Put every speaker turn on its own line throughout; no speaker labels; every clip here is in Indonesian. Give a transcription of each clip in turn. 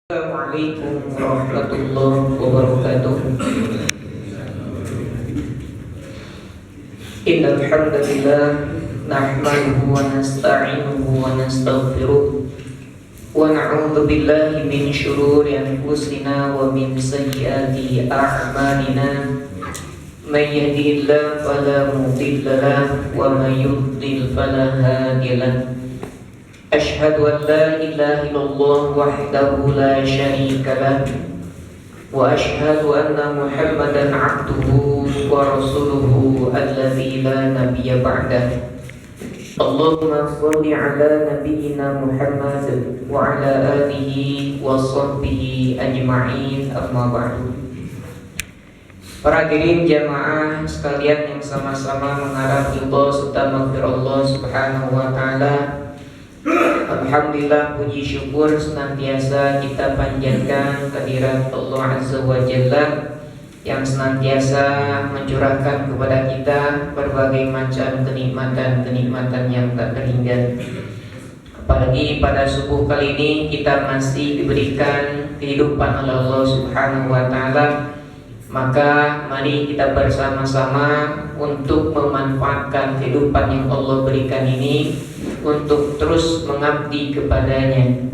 Assalamualaikum warahmatullahi wabarakatuh. Innal hamdalillah nahmaduhu wa nasta'inuhu wa nastaghfiruh wa na'udzu billahi min shururi anfusina wa min sayyiati a'malina. May yahdihillahu fala mudilla lahu wa may yudlil fala hadiya lahu. Ashhadu an la ilaha illallah wahdahu la syarika lah wa ashhadu anna Muhammadan abduhu wa rasuluhu alladzi la nabiyya ba'dah. Allahumma shalli ala nabiyyina Muhammad wa ala alihi wa sahbihi ajma'in, amma ba'du. Para hadirin jamaah sekalian yang sama-sama mengharap ridha serta maghfirah Allah Subhanahu wa taala. Alhamdulillah, puji syukur senantiasa kita panjatkan kehadirat Allah Azza wa Jalla yang senantiasa mencurahkan kepada kita berbagai macam kenikmatan-kenikmatan yang tak terhingga. Apalagi pada subuh kali ini kita masih diberikan kehidupan oleh Allah Subhanahu wa taala. Maka mari kita bersama-sama untuk memanfaatkan kehidupan yang Allah berikan ini untuk terus mengabdi kepadanya.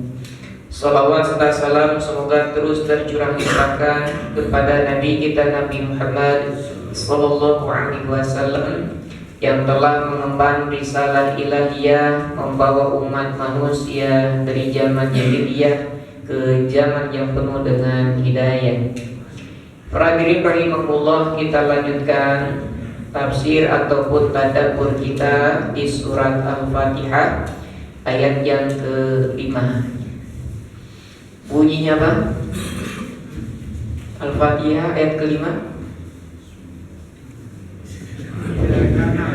Salawat serta salam semoga terus tercurah limpahkan kepada Nabi kita Nabi Muhammad sallallahu alaihi wasallam yang telah mengemban risalah ilahiyah, membawa umat manusia dari zaman jahiliyah ke zaman yang penuh dengan hidayah. Para hadirin rahimakumullah, kita lanjutkan tafsir ataupun tadabbur kita di surat Al-Fatihah ayat yang ke-5. Bunyinya apa? Al-Fatihah ayat ke-5.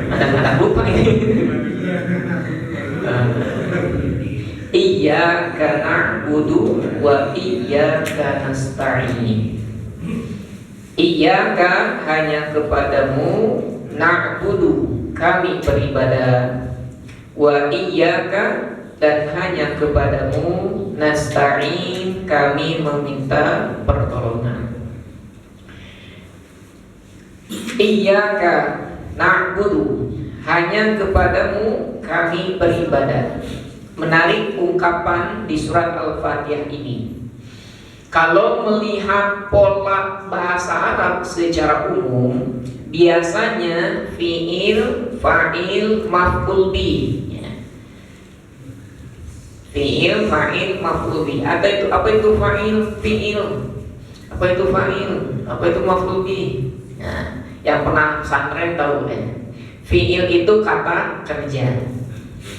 Anak-anak lupa ini. Iyyaka na'budu wa iyyaka nasta'in. Iyyaka hanya kepadamu, na'budu kami beribadah, wa iyyaka dan hanya kepadamu, nasta'in kami meminta pertolongan. Iyyaka na'budu hanya kepadamu kami beribadah. Menarik ungkapan di surat Al-Fatihah ini. Kalau melihat pola bahasa Arab secara umum, biasanya fi'il, fa'il, maf'ul bih. Fi'il, fa'il, maf'ul bih. Apa itu fa'il? Fi'il. Apa itu fa'il? Apa itu maf'ul bih? Nah, yang pernah pesantren tahu deh. Fi'il itu kata kerja.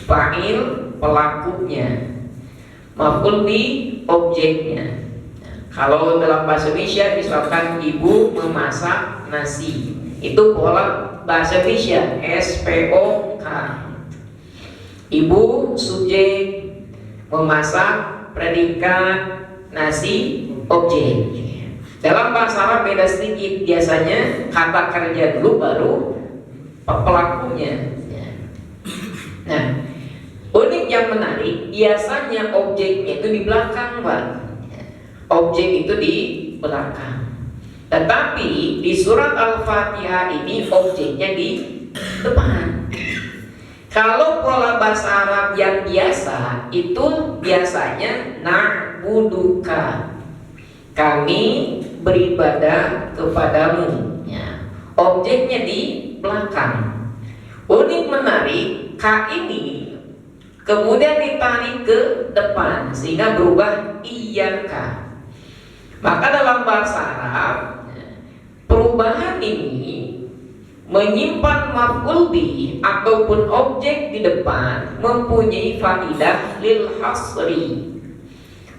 Fa'il pelakunya. Maf'ul bih objeknya. Kalau dalam bahasa Indonesia misalkan ibu memasak nasi, itu pola bahasa Indonesia SPOK. Ibu subjek, memasak predikat, nasi objek. Dalam bahasa Arab beda sedikit, biasanya kata kerja dulu baru pelakunya. Nah, unik yang menarik, biasanya objeknya itu di belakang, Pak. Objek itu di belakang. Tetapi di surat Al-Fatihah ini objeknya di depan. Kalau pola bahasa Arab yang biasa itu biasanya na'buduka, kami beribadah kepadamu, ya. Objeknya di belakang. Unik menarik, ka ini kemudian ditarik ke depan sehingga berubah iyyaka. Maka dalam bahasa Arab perubahan ini menyimpan maf'ul bih ataupun objek di depan mempunyai faidah lil hasri,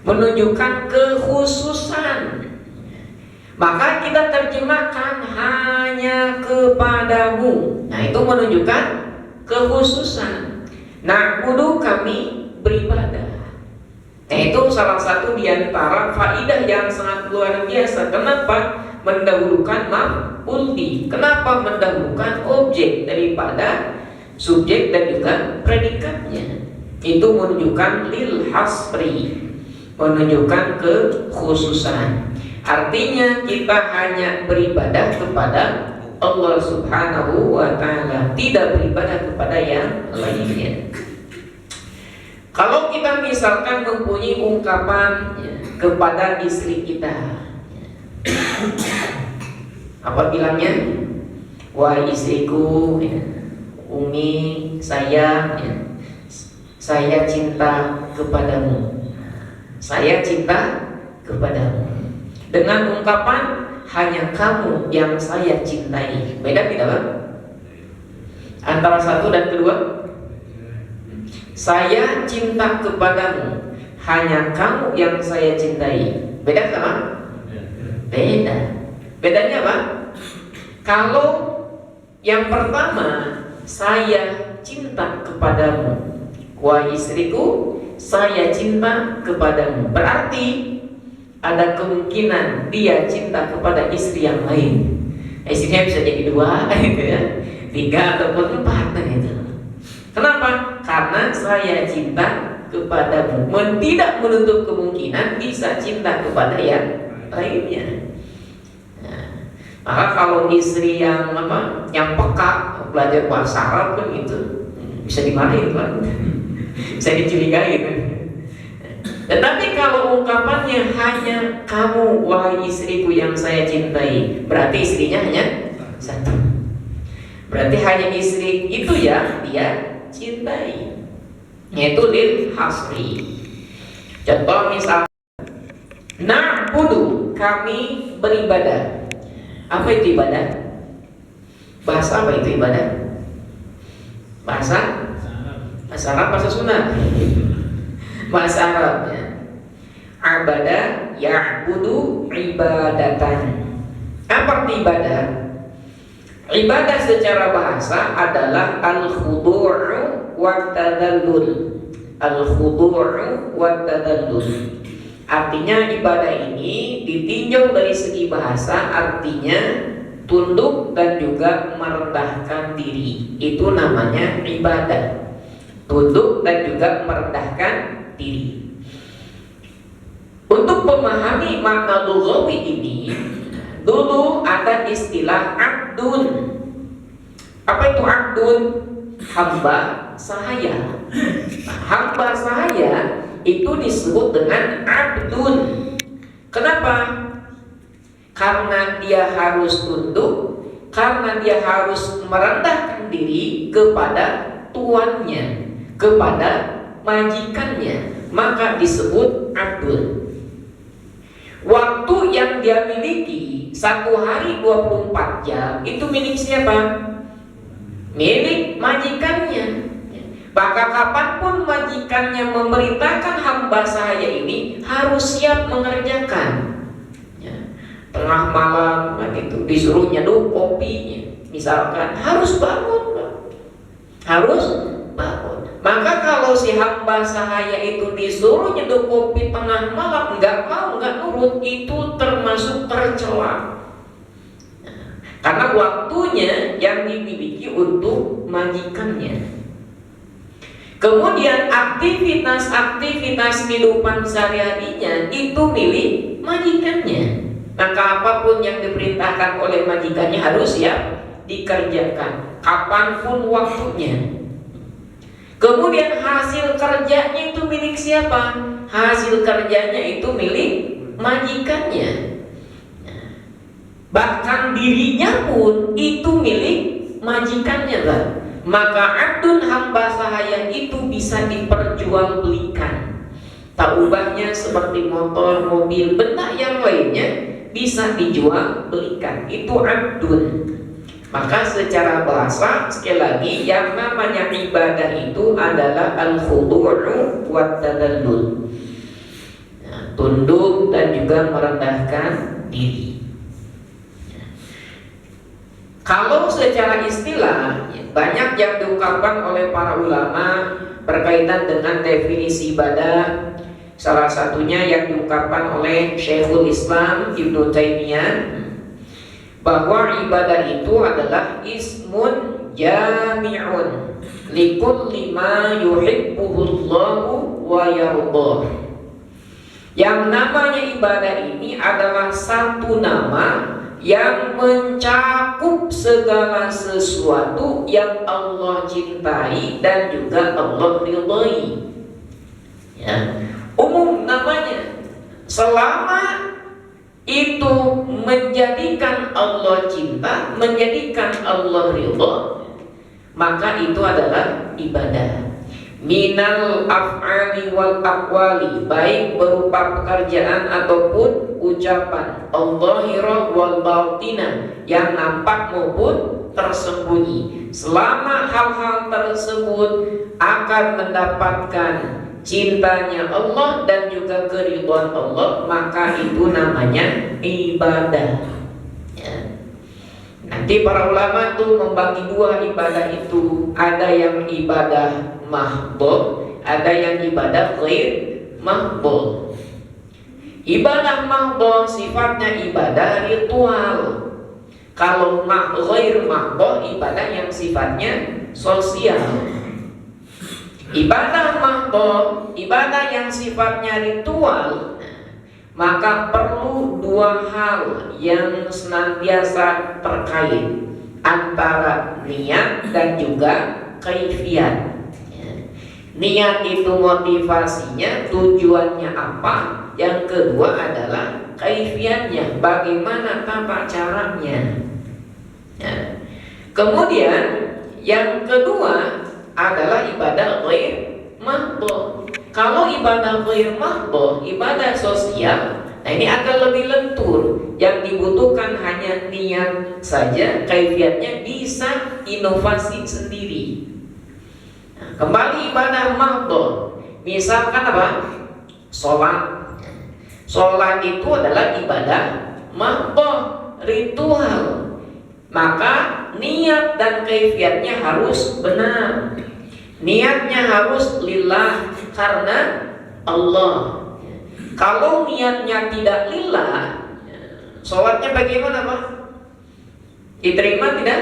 menunjukkan kekhususan. Maka kita terjemahkan hanya kepadamu. Nah, itu menunjukkan kekhususan. Na'budu kami beribadah. Nah, itu salah satu di antara faidah yang sangat luar biasa. Kenapa mendahulukan maf'ul bih? Kenapa mendahulukan objek daripada subjek dan juga predikatnya? Itu menunjukkan lil hasri, menunjukkan kekhususan. Artinya kita hanya beribadah kepada Allah Subhanahu wa ta'ala, tidak beribadah kepada yang lainnya. Kalau kita misalkan mempunyai ungkapan kepada istri kita, apa bilangnya? Wahai istriku, Umi, sayang, saya cinta kepadamu. Saya cinta kepadamu. Dengan ungkapan hanya kamu yang saya cintai. Beda tidak, Pak? Antara satu dan kedua. Saya cinta kepadamu, hanya kamu yang saya cintai. Beda sama? Beda. Bedanya apa? Kalau yang pertama, saya cinta kepadamu, wahai istriku, saya cinta kepadamu, berarti ada kemungkinan dia cinta kepada istri yang lain. Istrinya bisa jadi dua, gitu ya, 3 ataupun 4, gitu. Kenapa? Karena saya cinta kepadamu, tidak menutup kemungkinan bisa cinta kepada yang lainnya. Maka kalau istri yang peka belajar bahasa Arab kan itu bisa dimarahin, kan? Bisa dicurigai, kan? Tetapi kalau ungkapannya hanya kamu wahai istriku yang saya cintai, berarti istrinya hanya satu. Berarti hanya istri itu ya dia cintai. Yaitu lil hasri. Contoh misal, na'budu, kami beribadah. Apa itu ibadah? Bahasa apa itu ibadah? Bahasa Arab, bahasa Sunda. Bahasa Arabnya abada ya'budu ibadatan. Apa arti ibadah? Ibadah secara bahasa adalah al-khudu' wa tadallul. Al-khudu' wa tadallul. Artinya ibadah ini ditinjau dari segi bahasa, artinya tunduk dan juga merendahkan diri. Itu namanya ibadah. Tunduk dan juga merendahkan diri. Untuk memahami makna lughawi ini, dulu ada istilah abdun. Apa itu abdun? Hamba sahaya. Hamba sahaya itu disebut dengan abdun. Kenapa? Karena dia harus tunduk, karena dia harus merendahkan diri kepada tuannya, kepada majikannya, maka disebut abdun. Waktu yang dia miliki 1 hari 24 jam itu milik siapa? Milik majikannya. Maka kapanpun majikannya memerintahkan hamba sahaya ini harus siap mengerjakan. Tengah malam gitu disuruh nyeduh kopinya, misalkan harus bangun, harus bangun. Maka kalau si hamba sahaya itu disuruh nyeduh kopi tengah malam, nggak mau, nggak nurut, itu termasuk tercela. Karena waktunya yang dimiliki untuk majikannya. Kemudian aktivitas kehidupan sehari-harinya itu milik majikannya. Maka apapun yang diperintahkan oleh majikannya harus ya dikerjakan, kapanpun waktunya. Kemudian hasil kerjanya itu milik siapa? Hasil kerjanya itu milik majikannya. Bahkan dirinya pun itu milik majikannya, Pak. Maka abdun, hamba sahaya itu bisa diperjualbelikan. Tak ubahnya seperti motor, mobil, benda yang lainnya bisa dijual belikan. Itu abdun. Maka secara bahasa, sekali lagi, yang namanya ibadah itu adalah al-khudu'u wa tadallul. Tunduk dan juga merendahkan diri. Kalau secara istilah, banyak yang diungkapkan oleh para ulama berkaitan dengan definisi ibadah. Salah satunya yang diungkapkan oleh Syekhul Islam Ibnu Taimiyah, bahwa ibadah itu adalah ismun jami'un likulli ma yuhibbuhullahu wa yardah. Yang namanya ibadah ini adalah satu nama yang mencakup segala sesuatu yang Allah cintai dan juga Allah ridhai. Ya, umum namanya. Selama itu menjadikan Allah cinta, menjadikan Allah ridha, maka itu adalah ibadah. Minal af'ali wal aqwali, baik berupa pekerjaan ataupun ucapan, al-dhahirah wal batinah, yang nampak maupun tersembunyi. Selama hal-hal tersebut akan mendapatkan cintanya Allah dan juga keridhaan Allah, maka itu namanya ibadah. Ya. Nanti para ulama tuh membagi dua ibadah itu. Ada yang ibadah mahdhah, ada yang ibadah ghair mahdhah. Ibadah mahdhah sifatnya ibadah ritual. Kalau ghair mahdhah ibadah yang sifatnya sosial. Ibadah mahdhah, ibadah yang sifatnya ritual, maka perlu dua hal yang senantiasa terkait, antara niat dan juga kaifiat. Niat itu motivasinya, tujuannya apa. Yang kedua adalah kaifiatnya, bagaimana tata caranya. Ya. Kemudian yang kedua adalah ibadah ghair mahdhah. Kalau ibadah ghair mahdhah, ibadah sosial, nah ini akan lebih lentur. Yang dibutuhkan hanya niat saja, kaifiatnya bisa inovasi sendiri. Nah, kembali ibadah mahdhah, misalkan apa? Sholat. Sholat itu adalah ibadah mahdhah, ritual. Maka niat dan kaifiatnya harus benar. Niatnya harus lillah, karena Allah. Kalau niatnya tidak lillah, sholatnya bagaimana Pak? Diterima tidak?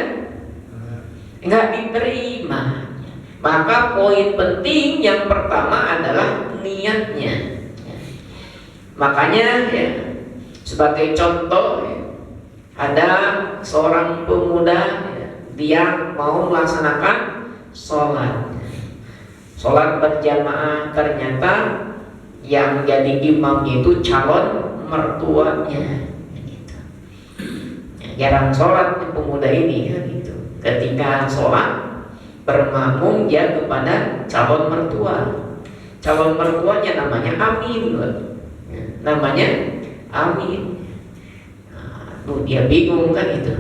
Enggak diterima. Maka poin penting yang pertama adalah niatnya. Makanya ya, sebagai contoh, ada seorang pemuda, dia mau melaksanakan sholat berjamaah. Ternyata yang jadi imamnya itu calon mertuanya. Jarang sholat pemuda ini, gitu. Ketika sholat bermakmum dia kepada calon mertua. Calon mertuanya namanya Amin, namanya Amin. Dia bingung kan itu.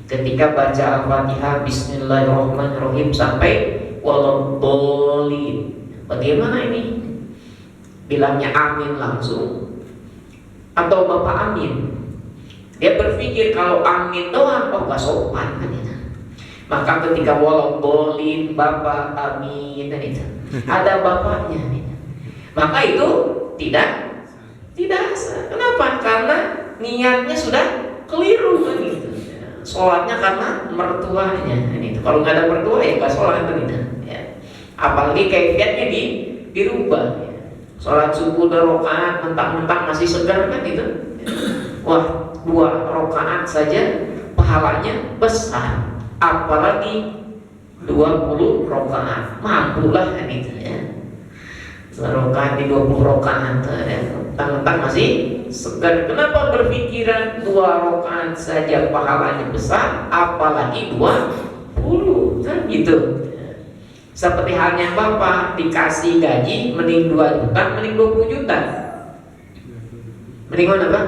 Ketika baca Al-Fatihah Bismillahirrahmanirrahim sampai waladhdallin, bagaimana ini? Bilangnya amin langsung atau Bapak Amin? Dia berpikir kalau amin doang, oh gak sopan kan itu. Maka ketika waladhdallin, Bapak Amin dan itu ada bapaknya nih. Maka itu tidak sah. Kenapa? Karena niatnya sudah keliru kan gitu. Sholatnya karena mertuanya kan itu. Kalau nggak ada mertua ya nggak sholat kan itu. Ya. Apalagi kaifiatnya dirubah. Ya. Sholat subuh 2 rakaat mentang-mentang masih segar kan itu. Ya. Wah, 2 rakaat saja pahalanya besar. Apalagi 20 rakaat, mampulah kan itu ya. 2 rakaat di 20 rakaat ya. Mentang-mentang masih segar. Kenapa berpikiran 2 rakaat saja pahalanya besar, apalagi 20 kan gitu. Seperti halnya Bapak dikasih gaji mending 2 juta, mending 20 juta. Mending mana Pak?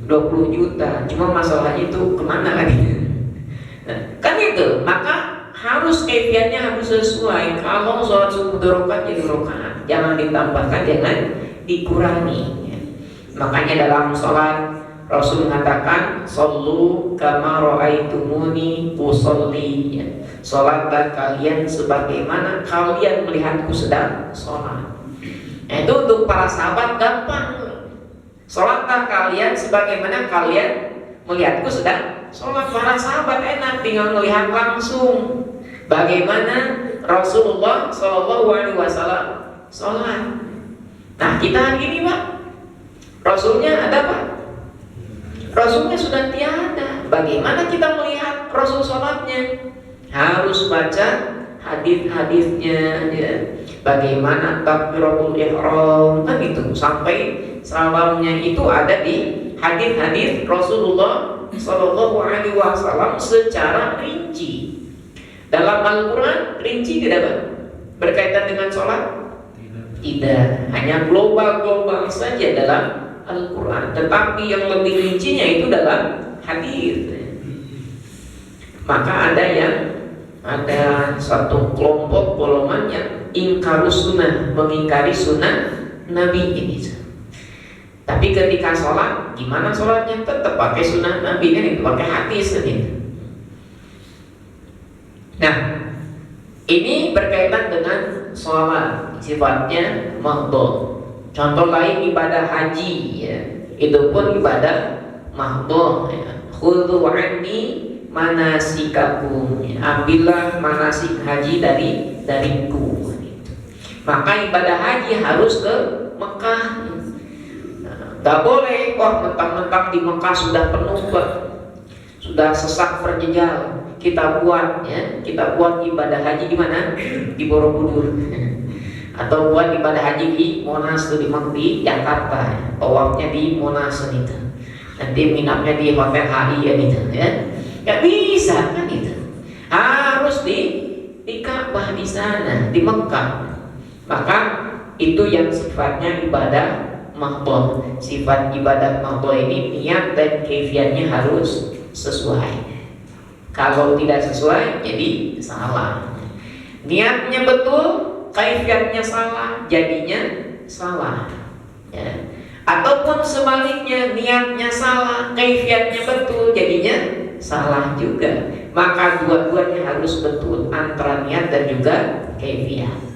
20 juta. Cuma masalahnya itu kemana lagi? Nah, kan itu. Maka harus kaifiatnya harus sesuai. Kalau sholat subuh 2 rakaat jadi 2 rakaat, jangan ditambahkan, jangan dikurangi. Makanya dalam sholat Rasul mengatakan sallu kama ra'aitumuni usolli. Sholatlah kalian sebagaimana kalian melihatku sedang sholat. Nah, itu untuk para sahabat gampang. Sholatlah kalian sebagaimana kalian melihatku sedang sholat. Para sahabat enak, tinggal melihat langsung bagaimana Rasulullah SAW sholat. Nah, kita hari ini Pak Rasulnya ada pak? Rasulnya sudah tiada. Bagaimana kita melihat Rasul sholatnya? Harus baca hadis-hadisnya, ya. Bagaimana takbiratul ihram, kan itu sampai salamnya itu ada di hadis-hadis Rasulullah Shallallahu Alaihi Wasallam secara rinci. Dalam Al-Quran rinci tidak Pak? Berkaitan dengan sholat? Tidak, hanya global saja dalam Al-Quran. Tetapi yang lebih rincinya itu dalam hadis. Maka ada satu kelompok golongan yang ingkarus sunnah, mengingkari sunnah Nabi ini. Tapi ketika sholat, gimana sholatnya? Tetap pakai sunnah Nabi kan itu, pakai hadis kan itu. Nah, ini berkaitan dengan sholat, sifatnya mahdhah. Contoh lain ibadah haji, ya, itu pun ibadah mahdhah. Ya. Khudhu anni manasikakum, ya. Ambillah manasik haji dariku. Maka ibadah haji harus ke Mekah. Gak boleh, mentang-mentang di Mekah sudah penuh, sudah sesak terjejal. Kita buat ibadah haji di mana? Di Borobudur. Atau buat ibadah haji di Monas di Jakarta. Tawafnya di Monas itu. Nanti minapnya di Hotel HI ya gitu ya. Gak bisa kan itu. Harus di Ka'bah di sana, di Mekah. Maka itu yang sifatnya ibadah mahdhah. Sifat ibadah mahdhah ini niat dan kaifiatnya harus sesuai. Kalau tidak sesuai jadi salah. Niatnya betul, kaifiatnya salah, jadinya salah. Ya. Ataupun sebaliknya, niatnya salah, kaifiatnya betul, jadinya salah juga. Maka dua-duanya harus betul, antara niat dan juga kaifiat.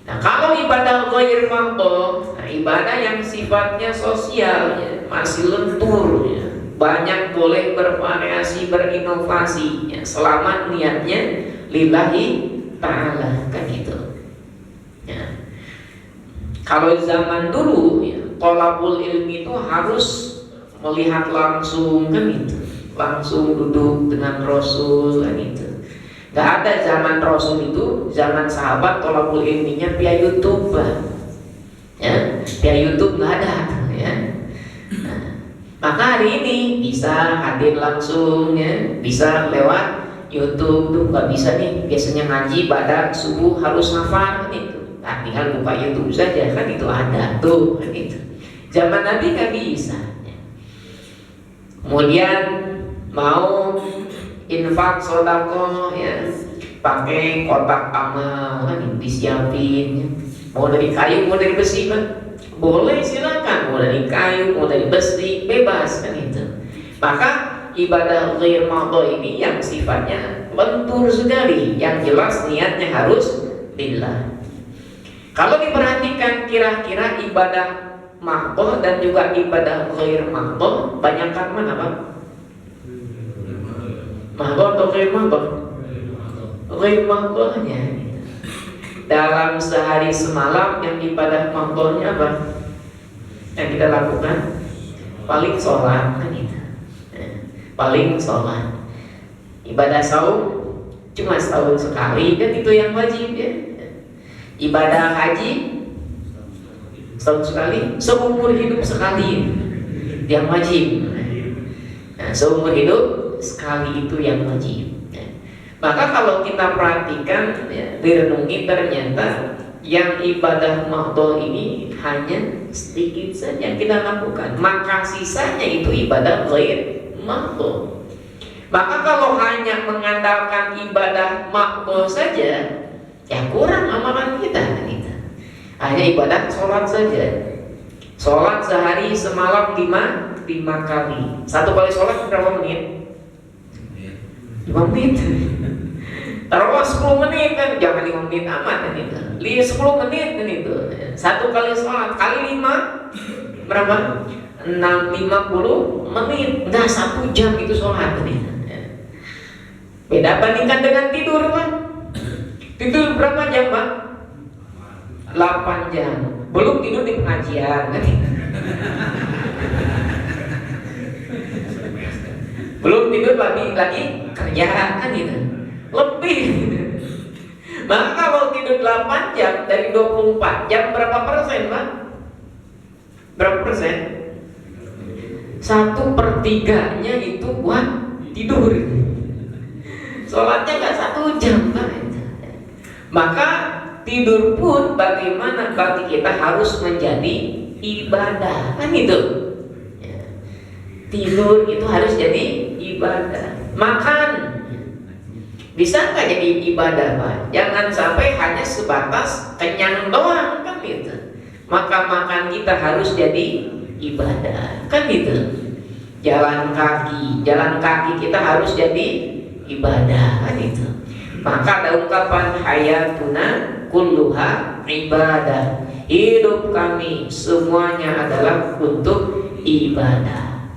Nah, kalau ibadah ghair mahdhah, ibadah yang sifatnya sosial, ya, masih lentur, ya, banyak boleh bervariasi, berinovasi, ya, selama niatnya lillahi ta'ala, kan gitu. Ya. Kalau zaman dulu, ya, thalabul ilmi itu harus melihat langsung, kan itu, langsung duduk dengan Rasul, kan itu. Gak ada zaman Rasul itu, zaman sahabat thalabul ilminya via YouTube, ya, via YouTube nggak ada, ya. Nah, maka hari ini bisa hadir langsung, ya, bisa lewat YouTube tuh nggak bisa nih. Biasanya ngaji pada subuh harus hafal itu, nah, tinggal buka YouTube saja kan itu ada tuh kan itu. Zaman Nabi nggak bisa. Ya. Kemudian mau infak sodako, ya, pakai kotak amal kan disiapin, mau dari kayu mau dari besi kan boleh, silakan, mau dari kayu mau dari besi bebas kan itu. Maka ibadah ghair mahdhah ini yang sifatnya lentur sekali, yang jelas niatnya harus lillah. Kalau diperhatikan kira-kira ibadah mahdhah dan juga ibadah ghair mahdhah banyakkan mana Pak? Mahdhah atau ghair mahdhah? Ghair mahdhahnya. Dalam sehari semalam yang ibadah mahdhahnya apa? Yang kita lakukan paling sholat kan itu. Paling sholat. Ibadah saum cuma setahun sekali kan itu yang wajib, ya. Ibadah haji setahun sekali, seumur hidup sekali yang wajib. Nah, seumur hidup sekali itu yang wajib. Maka kalau kita perhatikan, ya, direnungi, ternyata yang ibadah mahdhah ini hanya sedikit saja yang kita lakukan. Maka sisanya itu ibadah ghair mahdhah. Maka kalau hanya mengandalkan ibadah mahdhah saja, ya kurang amalan kita. Hanya ibadah sholat saja. Sholat sehari semalam 5 kali. Satu kali sholat berapa menit? 5 menit. Taruhlah 10 menit kan, jangan 5 menit amat kan itu. 10 menit kan itu. Satu kali sholat kali 5 berapa? 50 menit. Enggak 1 jam itu sholat kan itu. Beda bandingkan dengan tidur Pak. Tidur berapa jam Pak? 8 jam. Belum tidur di pengajian kan itu. Belum tidur lagi kerja kan gitu. Lebih gitu. Maka kalau tidur 8 jam dari 24 jam berapa persen, Pak? Berapa persen? 1/3-nya itu buat tidur. Sholatnya nggak 1 jam, Pak. Maka tidur pun bagaimana bagi kita harus menjadi ibadah, kan gitu. Tidur itu harus jadi ibadah. Makan bisa nggak jadi ibadah, Pak? Jangan sampai hanya sebatas kenyang doang, kan gitu. Maka makan kita harus jadi ibadah, kan gitu. Jalan kaki kita harus jadi ibadah, kan gitu. Maka ada ungkapan hayatuna kulluha ibadah. Hidup kami semuanya adalah untuk ibadah.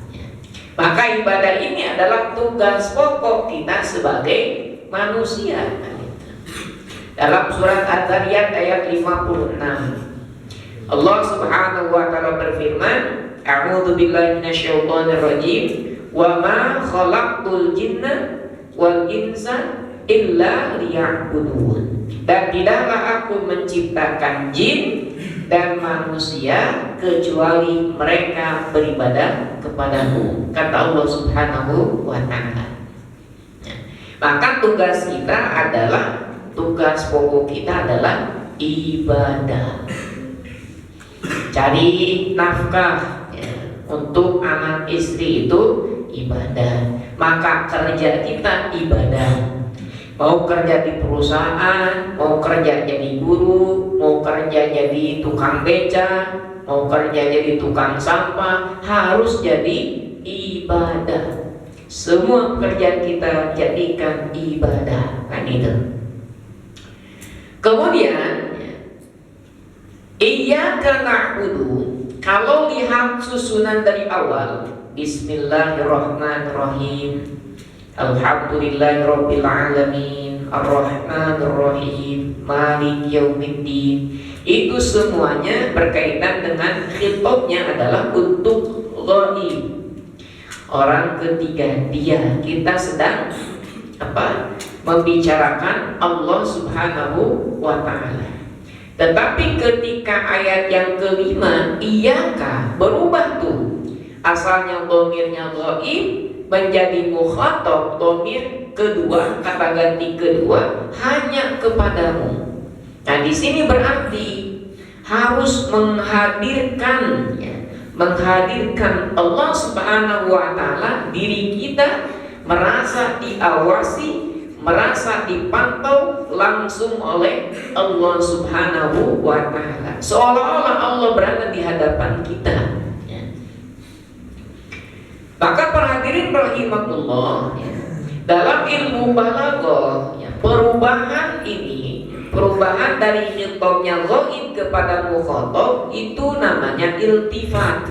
Maka ibadah ini adalah tugas pokok kita sebagai manusia. Dalam surat Ad-Dariyat ayat 56, Allah Subhanahu wa taala berfirman, A'udzu billahi minasyaitonir rajim, wa ma khalaqtul jinna wal insa illa liya'budun. Dan tidaklah aku menciptakan jin dan manusia kecuali mereka beribadah kepadamu, kata Allah Subhanahu wa ta'ala. Maka tugas kita adalah, tugas pokok kita adalah ibadah. Cari nafkah untuk anak istri itu ibadah. Maka kerja kita ibadah. Mau kerja di perusahaan, mau kerja jadi guru, mau kerja jadi tukang beca, mau kerja jadi tukang sampah, harus jadi ibadah. Semua pekerjaan kita jadikan ibadah, kan itu. Kemudian iyyaka na'budu. Kalau lihat susunan dari awal, Bismillahirrahmanirrahim, Alhamdulillahirabbil alamin, Arrahmanirrahim, Maliki yaumiddin. Itu semuanya berkaitan dengan khitabnya adalah untuk ghaib. Orang ketiga dia, kita sedang membicarakan Allah Subhanahu wa ta'ala. Tetapi ketika ayat yang kelima, iyyaka, berubah tuh. Asalnya dhamirnya ghaib menjadi mukhatab, dhamir kedua, kata ganti kedua, hanya kepadamu. Nah, di sini berarti harus menghadirkan Allah Subhanahu wa ta'ala, diri kita merasa diawasi, merasa dipantau langsung oleh Allah Subhanahu wa ta'ala, seolah-olah Allah berada di hadapan kita. Maka perhatirin rahimakumullah, dalam ilmu balaghah, perubahan ini, perubahan dari khitabnya ghaib kepada mukhatab, itu namanya iltifat.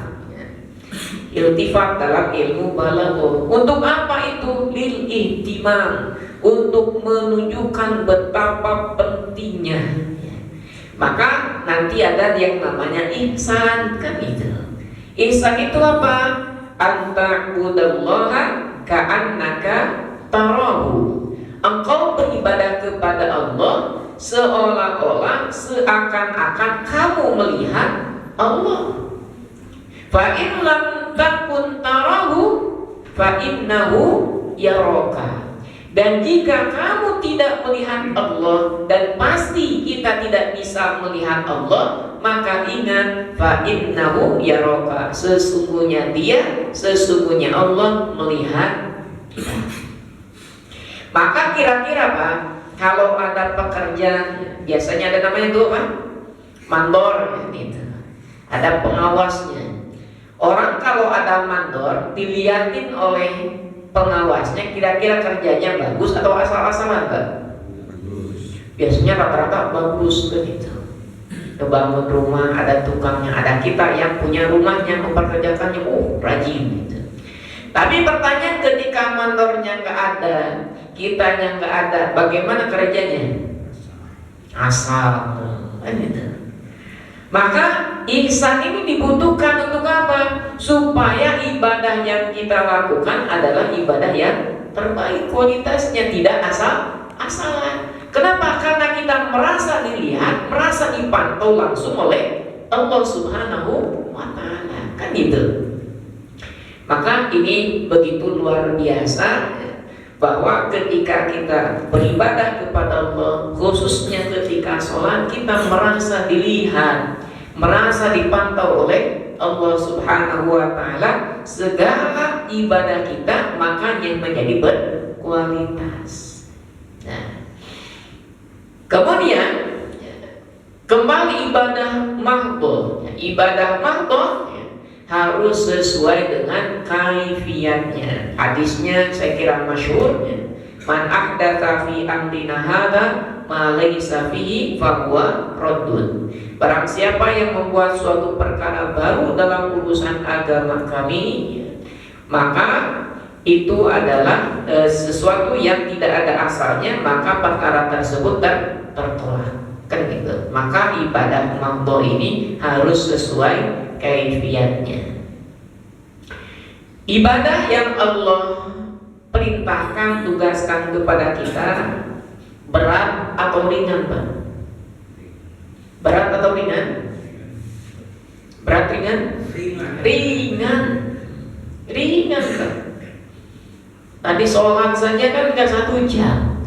Iltifat dalam ilmu balaghah. Untuk apa itu? Lil ihtimam, untuk menunjukkan betapa pentingnya. Maka nanti ada yang namanya ihsan, kan itu. Ihsan itu apa? Anta'budallaha ka'annaka tarahu. Engkau beribadah kepada Allah seolah-olah, seakan-akan kamu melihat Allah. Fa in lam takun tarahu fa innahu yaraka. Dan jika kamu tidak melihat Allah, dan pasti kita tidak bisa melihat Allah, maka ingat, fa innahu yaraka, sesungguhnya Allah melihat kita. Maka kira-kira Pak, kalau ada pekerja, biasanya ada namanya itu Pak, mandor gitu. Ada pengawasnya. Orang kalau ada mandor, dilihatin oleh pengawasnya, kira-kira kerjanya bagus atau asal-asalan Pak? Biasanya rata-rata bagus begitu. Kebangun rumah, ada tukangnya, ada kita yang punya rumahnya, memperkerjakannya, rajin gitu. Tapi pertanyaan, ketika mandornya nggak ada, kitanya nggak ada, bagaimana kerjanya? Asal gitu. Maka ihsan ini dibutuhkan untuk apa? Supaya ibadah yang kita lakukan adalah ibadah yang terbaik kualitasnya, tidak asal-asalan. Kenapa? Karena kita merasa dilihat, merasa dipantau langsung oleh Allah Subhanahu wa Ta'ala. Kan gitu. Maka ini begitu luar biasa bahwa ketika kita beribadah kepada Allah, khususnya ketika sholat, kita merasa dilihat, merasa dipantau oleh Allah Subhanahu wa Ta'ala. Segala ibadah kita makanya menjadi berkualitas. Nah, kemudian kembali ibadah mahdhah. Ibadah mahdhah harus sesuai dengan kaifiyatnya. Hadisnya saya kira masyhur, man ahdatsa fi amrina hadza ma laysa fihi fahuwa raddun. Barang siapa yang membuat suatu perkara baru dalam urusan agama kami, maka itu adalah sesuatu yang tidak ada asalnya, maka perkara tersebut tertolak. Kan gitu. Maka ibadah mahdhah ini harus sesuai kaifiyatnya. Ibadah yang Allah perintahkan, tugaskan kepada kita berat atau ringan, Pak? Berat atau ringan? Berat ringan? Ringan, Pak. Tadi sholat saja kan nggak 1 jam.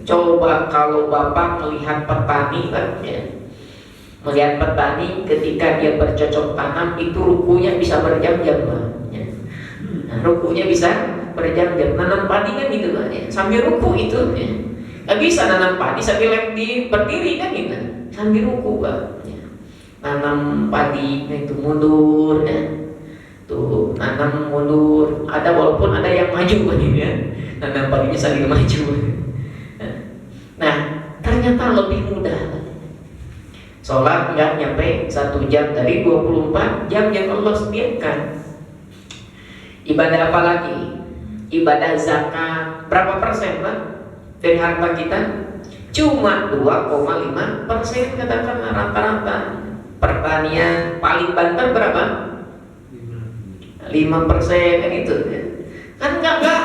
Coba kalau Bapak melihat petani, Pak, ya. Melihat petani ketika dia bercocok tanam, itu rukunya bisa berjam-jam, Pak, ya. Nah, rukunya bisa berjam-jam. Nanam padi kan gitu, Pak, ya. Sambil ruku itu, ya. Gak bisa nanam padi sambil berdiri kan gitu. Sambil ruku, Pak, ya. Nanam padi itu mundur, ya. Tuh, nanam mundur. Ada walaupun ada yang maju, Pak, ya. Nanam padinya sambil maju. Nah, ternyata lebih mudah. Sholat nggak nyampe 1 jam dari 24 jam yang Allah sediakan. Ibadah apa lagi? Ibadah zakat. Berapa persen, Pak, dari harta kita? Cuma 2,5% katakanlah rata-rata. Pertanian paling banter berapa? 5% kan gitu. Kan nggak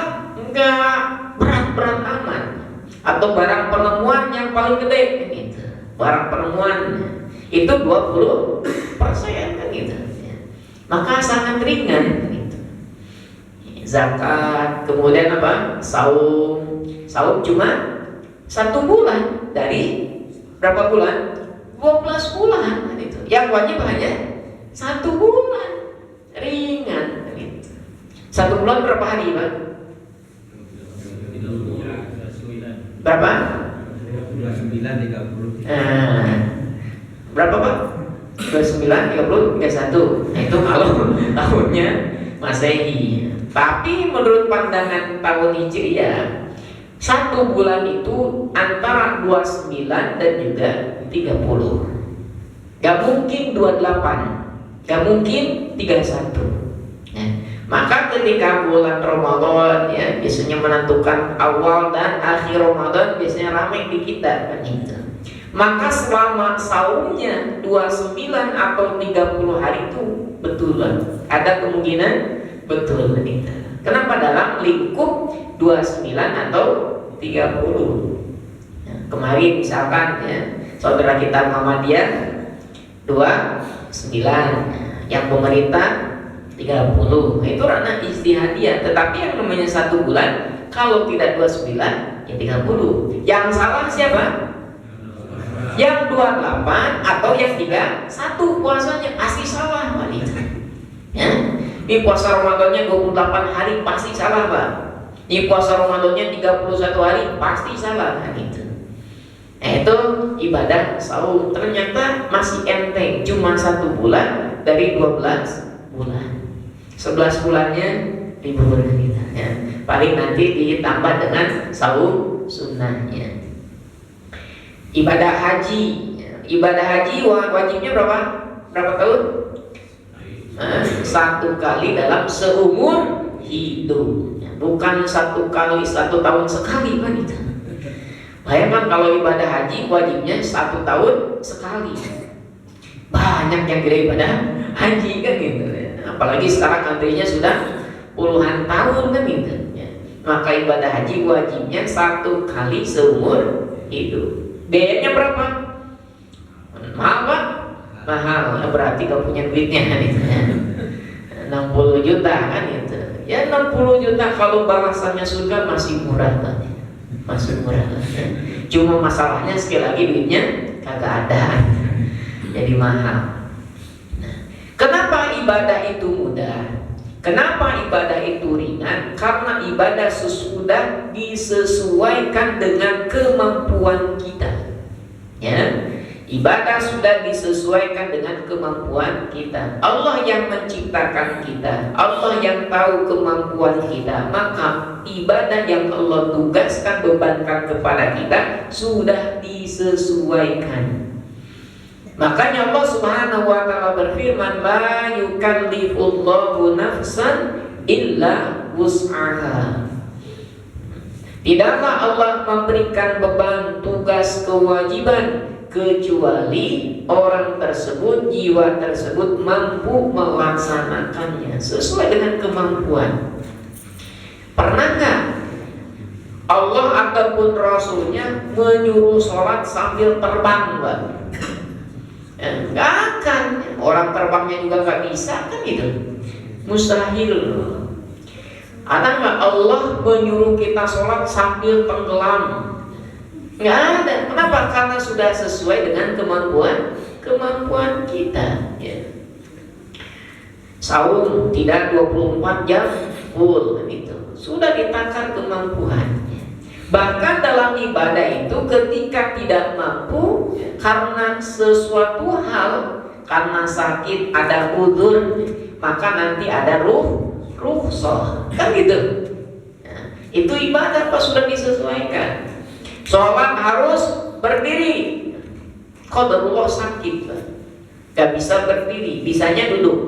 berat-berat amat. Atau barang penemuan yang paling gede gitu. Barang penemuan itu 20% kan gitu. Maka sangat ringan gitu. Zakat, kemudian apa? Saum cuma 1 bulan dari berapa bulan? 12 bulan gitu. Yang wajib hanya 1 bulan. Ringan gitu. 1 bulan berapa hari, Pak? Berapa?
29, 30.
Berapa, Pak? 29, 30, 31. Nah, itu kalau tahunnya Masehi. Tapi menurut pandangan tahun Hijriah, 1 bulan itu antara 29 dan juga 30. Gak mungkin 28, gak mungkin 31. Maka ketika bulan Ramadan, ya, biasanya menentukan awal dan akhir Ramadan, biasanya ramai di kita kan itu. Maka selama saumnya 29 atau 30 hari itu betulan. Ada kemungkinan betul gitu. Kenapa? Dalam lingkup 29 atau 30. Ya, kemarin misalkan, ya, saudara kita Muhammadiyah 29, yang pemerintah 30. Itu ranah ijtihadiyah. Tetapi yang namanya 1 bulan, kalau tidak 29 ya 30. Yang salah siapa? Yang 28 atau yang 31 puasanya pasti salah, wanita. Ya. Ini puasa Ramadannya 28 hari pasti salah, Pak. Ini puasa Ramadannya 31 hari pasti salah, kan itu. Nah, itu ibadah saum ternyata masih enteng, cuma 1 bulan dari 12 bulan. 11 bulannya libur kita, ya. Paling nanti ditambah dengan saum sunnahnya. Ibadah haji, ibadah haji wajibnya berapa tahun? 1 kali dalam seumur hidup, bukan 1 kali 1 tahun sekali, kan itu. Bayangkan kalau ibadah haji wajibnya 1 tahun sekali. Banyak yang tidak ibadah haji kan gitu ya. Apalagi sekarang antrinya sudah puluhan tahun kan gitu ya. Maka ibadah haji wajibnya 1 kali seumur hidup. Biayanya berapa? Mahal Pak? Mahal, berarti gak punya duitnya kan gitu ya. 60 juta kan gitu. Ya 60 juta kalau balasannya surga masih murah Pak. Masih murah. Cuma masalahnya sekali lagi duitnya kagak ada. Jadi mahal. Nah, kenapa ibadah itu mudah? Kenapa ibadah itu ringan? Karena ibadah sudah disesuaikan dengan kemampuan kita. Ya, ibadah sudah disesuaikan dengan kemampuan kita. Allah yang menciptakan kita, Allah yang tahu kemampuan kita. Maka ibadah yang Allah tugaskan, bebankan kepada kita sudah disesuaikan. Makanya Allah Subhanahu wa taala berfirman, la yukallifullahu nafsan illa wus'aha. Tidaklah Allah memberikan beban, tugas, kewajiban kecuali orang tersebut, jiwa tersebut mampu melaksanakannya sesuai dengan kemampuan. Pernah nggak Allah ataupun Rasulnya menyuruh sholat sambil terbang, Mbak? Nggak akan. Orang terbangnya juga nggak bisa kan itu, mustahil. Ada nggak Allah menyuruh kita sholat sambil tenggelam? Nggak ada. Kenapa? Karena sudah sesuai dengan kemampuan kita ya. Saum tidak 24 jam full gitu. Sudah ditakar kemampuan. Bahkan dalam ibadah itu ketika tidak mampu karena sesuatu hal, karena sakit, ada udzur, maka nanti ada rukhsah kan gitu. Nah, itu ibadah pas sudah disesuaikan. Sholat harus berdiri. Qadarullah sakit, gak bisa berdiri, bisanya duduk.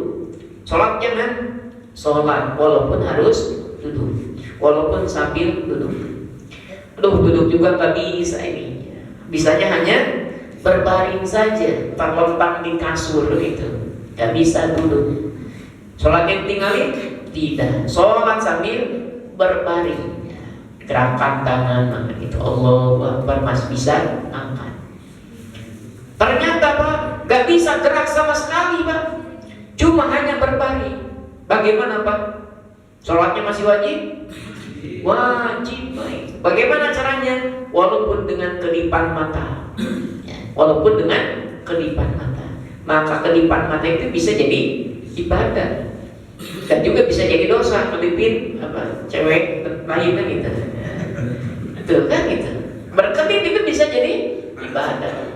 Sholat jangan sholat walaupun harus duduk, walaupun sambil duduk. Duduk juga gak bisa ini. Bisanya hanya berbaring saja, terlentang di kasur gitu. Gak bisa duduk. Sholat yang tinggalin? Tidak. Sholat sambil berbaring. Gerakan tangan gitu. Allahu Akbar, masih bisa angkat. Ternyata Pak, gak bisa gerak sama sekali Pak. Cuma hanya berbaring. Bagaimana Pak? Sholatnya masih wajib? Wajib baik. Bagaimana caranya? Walaupun dengan kedipan mata. Walaupun dengan kedipan mata. Maka kedipan mata itu bisa jadi ibadah. Dan juga bisa jadi dosa. Kedipin apa? Cewek lain kan gitu. Itu kan gitu. Berkedip itu bisa jadi ibadah.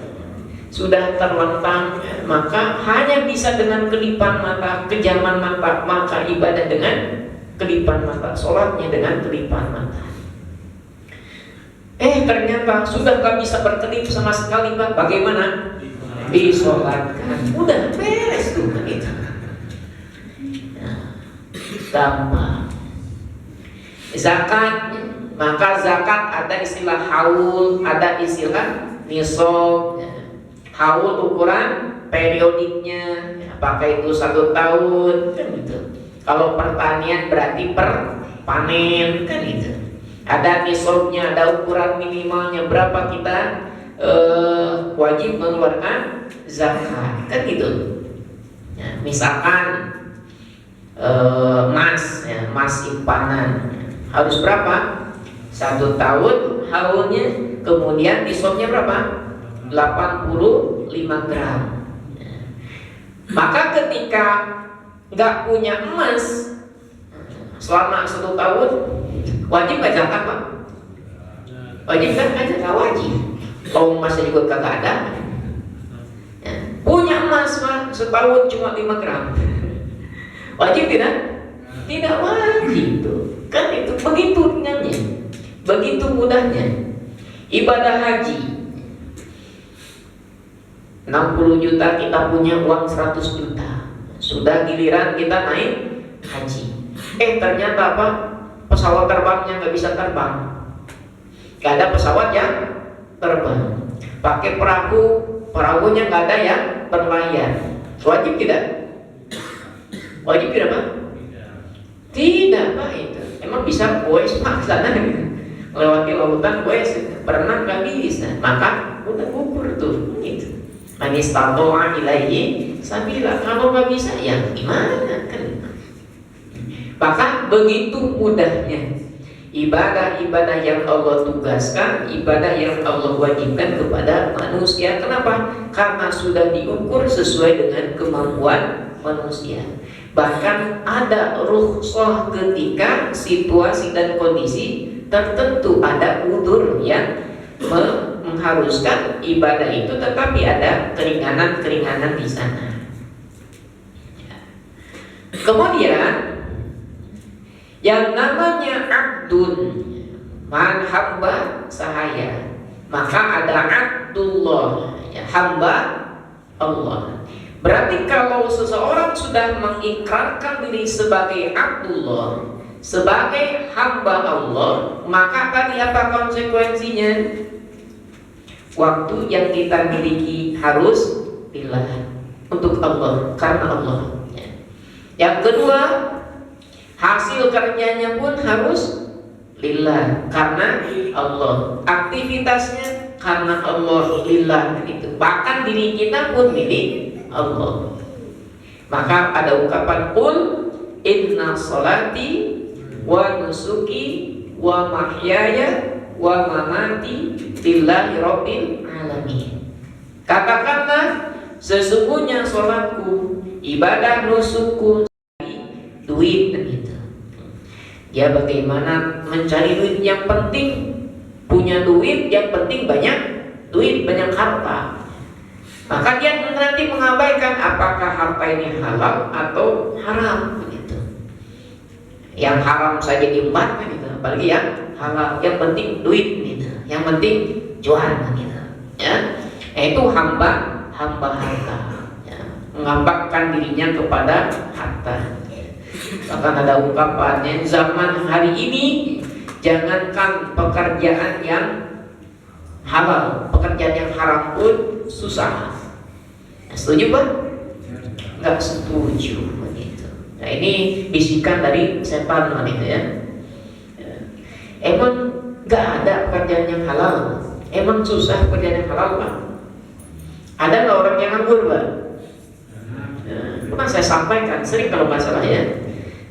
Sudah terlentang, maka hanya bisa dengan kedipan mata, kejaman mata, maka ibadah dengan kedipan mata, sholatnya dengan kedipan mata. Ternyata sudah gak bisa berkedip sama sekali Pak. Bagaimana? Disolatkan. Udah beres tuh kan itu. Gampang. Zakat, maka zakat ada istilah haul, ada istilah nisab. Haul ukuran periodiknya, apakah itu 1 tahun kan gitu. Kalau pertanian berarti per panen kan gitu. Ada nisabnya, ada ukuran minimalnya berapa kita wajib mengeluarkan zakat kan gitu. Ya, misalkan emas, ya, emas simpanan harus berapa? 1 tahun haulnya, kemudian nisabnya berapa? 85 gram. Maka ketika nggak punya emas selama 1 tahun, wajib nggak zakat Pak? Wajib kan? Nggak wajib. Kalau emasnya juga kagak ada. Ya. Punya emas Pak, setahun cuma 5 gram. Wajib tidak? Tidak wajib tuh. Kan itu begitu ringannya, begitu mudahnya. Ibadah haji 60 juta kita punya uang 100 juta. Sudah giliran kita naik haji. Ternyata apa? Pesawat terbangnya nggak bisa terbang. Gak ada pesawat yang terbang. Pakai perahu, perahunya nggak ada yang berlayar. Wajib tidak? Wajib tidak Pak? Tidak Pak itu. Emang bisa goes Pak sana melewati lautan goes berenang nggak bisa. Maka udah gugur tuh gitu. Manis tatoa ilaihi sabila. Kalau nggak bisa ya gimana kan? Maka begitu mudahnya ibadah-ibadah yang Allah tugaskan, ibadah yang Allah wajibkan kepada manusia. Kenapa? Karena sudah diukur sesuai dengan kemampuan manusia. Bahkan ada rukhsah ketika situasi dan kondisi tertentu, ada udzur yang mengharuskan ibadah itu, tetapi ada keringanan-keringanan di sana. Kemudian yang namanya abdun, man hamba sahaya, maka ada abdullah, ya, hamba Allah. Berarti kalau seseorang sudah mengikrarkan diri sebagai abdullah, sebagai hamba Allah, maka tadi apa konsekuensinya? Waktu yang kita miliki harus lillah, untuk Allah, karena Allah. Yang kedua, hasil kerjanya pun harus lillah, karena Allah. Aktivitasnya karena Allah, lillah itu. Bahkan diri kita pun milik Allah. Maka ada ungkapan qul inna sholati wa nusuki wa mahyaya wa mamati lillahi rabbil alamin. Katakanlah, sesungguhnya sholatku, ibadah nusukku, duit gitu. Ya bagaimana mencari duit, yang penting punya duit, yang penting banyak duit, banyak harta. Maka dia nanti mengabaikan apakah harta ini halal atau haram gitu. Yang haram saja diembat gitu, apalagi yang halal. Yang penting duit gitu, yang penting jual gitu. Ya, itu hamba harta, ya. Mengampakkan dirinya kepada harta. Bahkan ada ungkapannya, zaman hari ini jangankan pekerjaan yang halal, pekerjaan yang haram pun susah. Setuju Pak? Nggak setuju begitu. Nah ini bisikan dari setan gitu ya. Emang nggak ada pekerjaan yang halal? Emang susah pekerjaan yang halal Pak? Ada nggak orang yang nganggur Pak? Pernah saya sampaikan sering kalau masalah ya.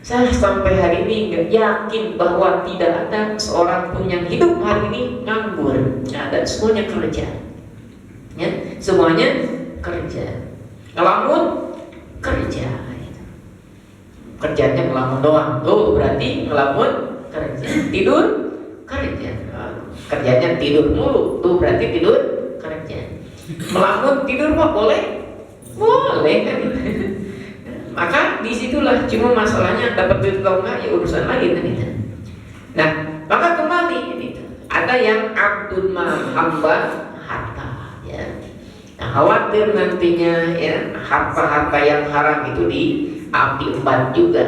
Saya sampai hari ini nggak yakin bahwa tidak ada seorang pun yang hidup hari ini nganggur. Nggak ada, semuanya kerja. Ya, semuanya kerja. Ngelamun kerja. Kerjanya ngelamun doang. Tuh berarti ngelamun kerja. Tidur kerja. Kerjanya tidur mulu. Tuh berarti tidur kerja. Melamun tidur mah boleh? Boleh kan? Maka disitulah, cuma masalahnya dapat duit atau enggak ya urusan lain gitu. Nah, maka kembali gitu. Ada yang abdul hamba harta ya. Nah, khawatir nantinya ya harta-harta yang haram itu diambil juga.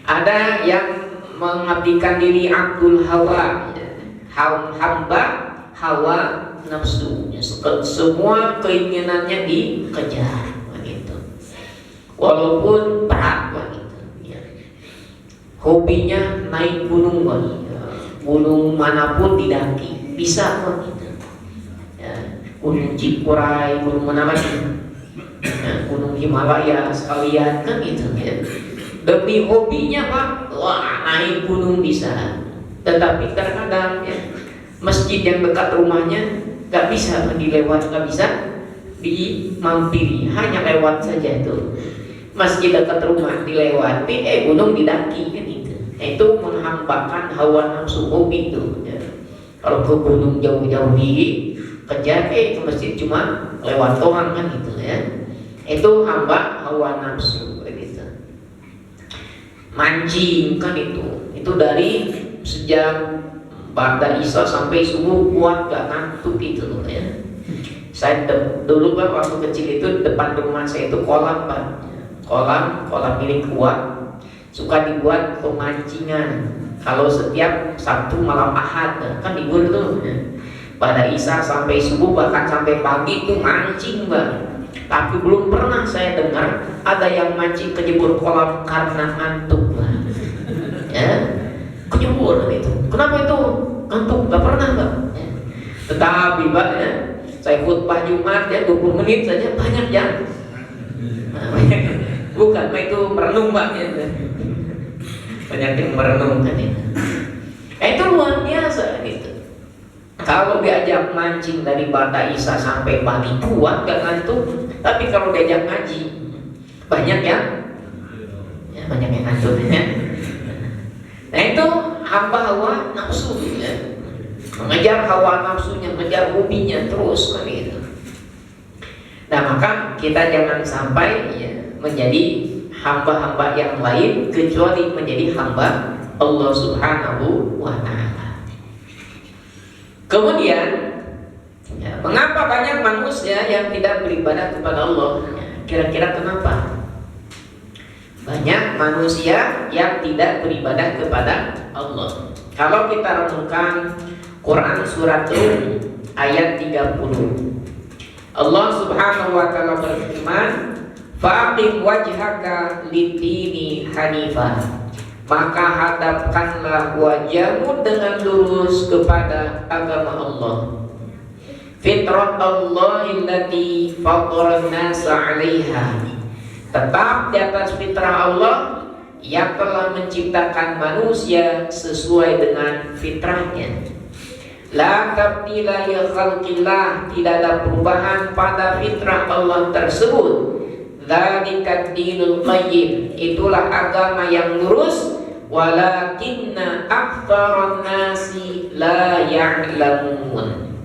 Ada yang mengabdikan diri abdul hawa ya. Hamba hawa nafsu ya. Semua keinginannya dikejar. Walaupun berat gitu, ya. Hobinya naik gunung ya. Gunung manapun didaki bisa gitu. Ya. Gunung Cikuray, gunung mana lagi? Ya. Gunung Himalaya sekalian kan gitu ya. Demi hobinya Pak, wah naik gunung bisa. Tetapi terkadang ya, masjid yang dekat rumahnya nggak bisa dilewat, nggak bisa dimampiri, hanya lewat saja itu. Masjid dekat rumah dilewati, gunung didaki kan itu. Itu menghambakan hawa nafsu hobi itu. Ya. Kalau ke gunung jauh-jauh dikejar, ke masjid cuma lewat doang kan gitu ya. Itu hamba hawa nafsu gitu. Mancing kan itu dari sejak pada Isya sampai subuh kuat gak ngantuk gitu ya. Saya dulu kan waktu kecil itu depan rumah saya itu kolam Pak. Kolam milik kuat, suka dibuat pemancingan. Kalau setiap Sabtu malam Ahad kan libur tuh ya. Pada isya sampai subuh bahkan sampai pagi itu mancing Bang. Tapi belum pernah saya dengar ada yang mancing kejebur kolam karena ngantuk Bang. Ya, kejebur itu. Kenapa itu? Ngantuk, gak pernah Bang. Ya. Tetapi Bang ya, saya khutbah Jumat ya 20 menit saja banyak yang bukan, itu merenung Bang ya. Banyak yang merenung kan itu. Itu luar biasa gitu. Kalau diajak mancing dari bata isya sampai pagi kuat gak ngantuk. Tapi kalau diajak ngaji banyak yang banyak yang ngantuk ya. Nah itu hamba hawa nafsu ya. Mengejar hawa nafsunya, mengejar hobinya terus kan gitu. Nah maka kita jangan sampai ya, menjadi hamba-hamba yang lain kecuali menjadi hamba Allah Subhanahu wa Ta'ala. Kemudian ya, mengapa banyak manusia yang tidak beribadah kepada Allah? Kira-kira kenapa? Banyak manusia yang tidak beribadah kepada Allah. Kalau kita renungkan Quran surat Rum ayat 30, Allah Subhanahu wa Ta'ala berfirman, "Faqim wajhaka lid-dini hanifah." Maka hadapkanlah wajahmu dengan lurus kepada agama Allah. Fitratallahi allati fataran nasa 'alaiha. Tetap di atas fitrah Allah yang telah menciptakan manusia sesuai dengan fitrahnya. La tabdila li khalqillah, tidak ada perubahan pada fitrah Allah tersebut. Dzalika dinul qayyim, itulah agama yang lurus. Walakinna aktsaran nasi la ya'lamun.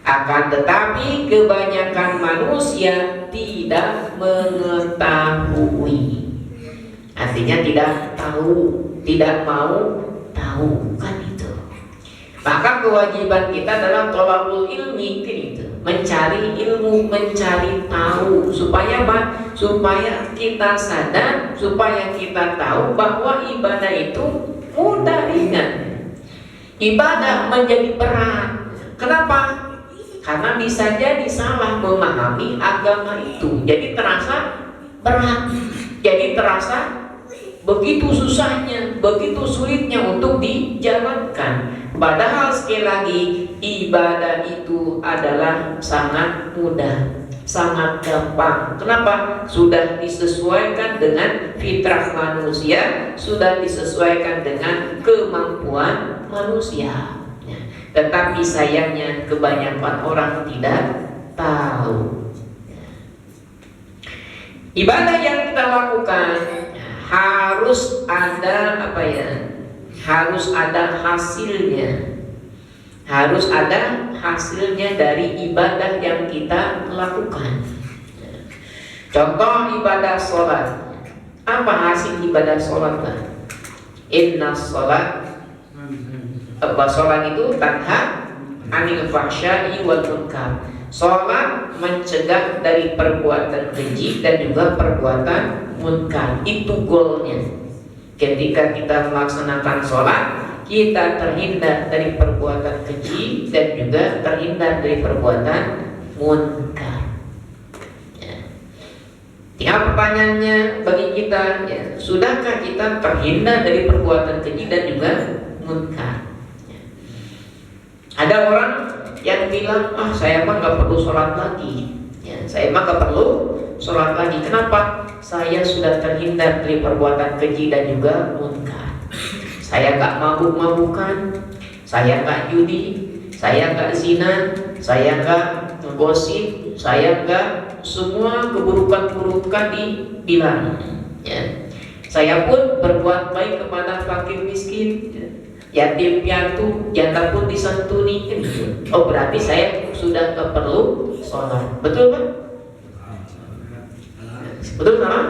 Akan tetapi kebanyakan manusia tidak mengetahui. Artinya tidak tahu, tidak mau tahu kan itu. Maka kewajiban kita adalah thalabul ilmi gitu. Mencari ilmu, mencari tahu supaya apa? Supaya kita sadar, supaya kita tahu bahwa ibadah itu mudah ringan. Ibadah menjadi berat. Kenapa? Karena bisa jadi salah memahami agama itu. Jadi terasa berat. Jadi terasa begitu susahnya, begitu sulitnya untuk dijalankan. Padahal sekali lagi ibadah itu adalah sangat mudah, sangat gampang. Kenapa? Sudah disesuaikan dengan fitrah manusia, sudah disesuaikan dengan kemampuan manusia. Tetapi sayangnya kebanyakan orang tidak tahu. Ibadah yang kita lakukan harus ada apa ya? Harus ada hasilnya. Harus ada hasilnya dari ibadah yang kita lakukan. Contoh ibadah sholat. Apa hasil ibadah sholat? Inna sholat, sholat itu tanha anil fahsya'i wal munkar. Sholat mencegah dari perbuatan keji dan juga perbuatan munkar. Itu goalnya. Ketika kita melaksanakan sholat, kita terhindar dari perbuatan keji dan juga terhindar dari perbuatan munkar. Ya. Tinggal pertanyaannya bagi kita, ya, sudahkah kita terhindar dari perbuatan keji dan juga munkar? Ya. Ada orang yang bilang, saya mah nggak perlu sholat lagi. Ya, saya mah nggak perlu sholat lagi. Kenapa? Saya sudah terhindar dari perbuatan keji dan juga munkar. Saya gak mabuk-mabukan, saya gak judi, saya gak zina, saya gak ngegosip, saya gak semua keburukan-keburukan dibilang. Ya. Saya pun berbuat baik kepada fakir miskin, yatim piatu, janda pun disantuni. Oh berarti saya sudah gak perlu sholat. Betul kan? Betul salah?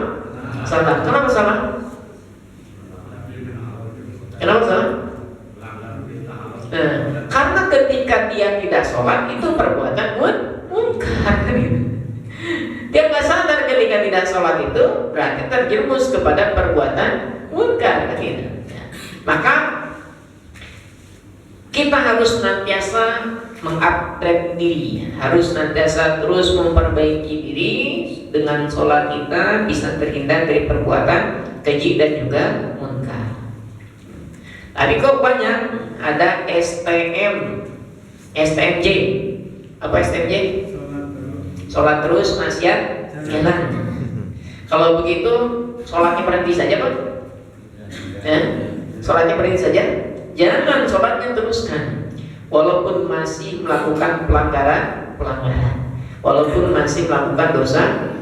Salah. Kenapa salah? Kenapa salah? Karena ketika dia tidak sholat itu perbuatan munkar. Dia nggak sadar ketika tidak sholat itu berarti terjerumus kepada perbuatan munkar. Maka kita kita harus senantiasa mengupgrade diri, harus senantiasa terus memperbaiki diri. Dengan sholat kita bisa terhindar dari perbuatan keji dan juga munkar. Tapi kok banyak ada STMJ. Apa STMJ? Sholat terus maksiat jalan. Kalau begitu sholatnya berhenti saja Pak? Sholatnya berhenti saja? Jangan, sholatnya teruskan. Walaupun masih melakukan pelanggaran, walaupun masih melakukan dosa.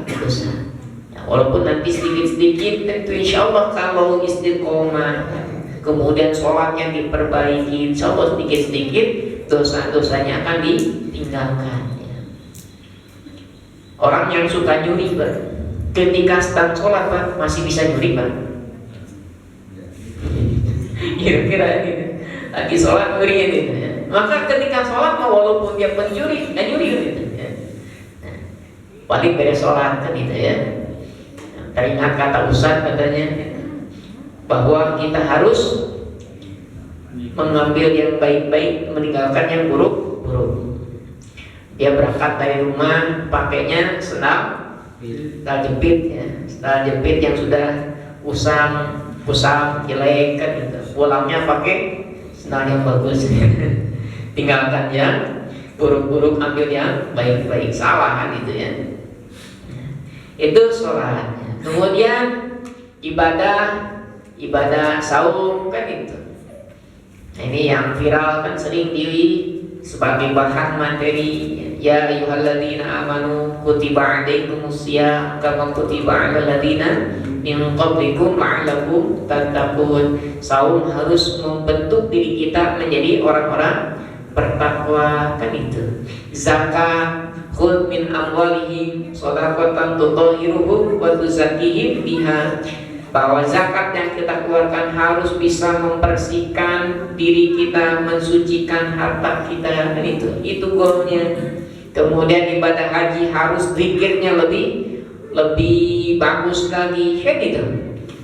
Ya, walaupun nanti sedikit-sedikit, tentu insya Allah kalau istiqomah, kemudian sholatnya diperbaiki, insya Allah sedikit-sedikit dosa-dosanya akan ditinggalkan. Ya. Orang yang suka nyuri Pak, ketika sedang sholat Pak, masih bisa nyuri Pak. Kira-kira gitu. Lagi sholat nyuri gitu ya. Maka ketika sholat walaupun dia pencuri, nggak nyuri gitu ya. Paling beres sholat kan gitu ya. Teringat kata Ustaz katanya bahwa kita harus mengambil yang baik-baik, meninggalkan yang buruk-buruk. Dia berangkat dari rumah pakainya sendal jepit ya, sendal jepit yang sudah usang jelek kan gitu. Pulangnya pakai sendal yang bagus. Tinggalkan yang buruk-buruk, ambil yang baik-baik. Salah kan gitu ya. Itu sholatnya. Kemudian ibadah saum kan itu. Nah, ini yang viral kan sering sebagai bahan materi. Ya ayyuhalladzina amanu kutiba alaikumusiyam kama kutiba alal ladzina min qablikum la'allakum tattaqun. Saum harus membentuk diri kita menjadi orang-orang bertakwa kan itu. Zakat, khudh min amwalihim shadaqatan tutahhiruhum wa tuzakkihim biha. Bahwa zakat yang kita keluarkan harus bisa membersihkan diri kita, mensucikan harta kita kan itu goalnya. Kemudian ibadah haji harus zikirnya lebih bagus lagi kan itu.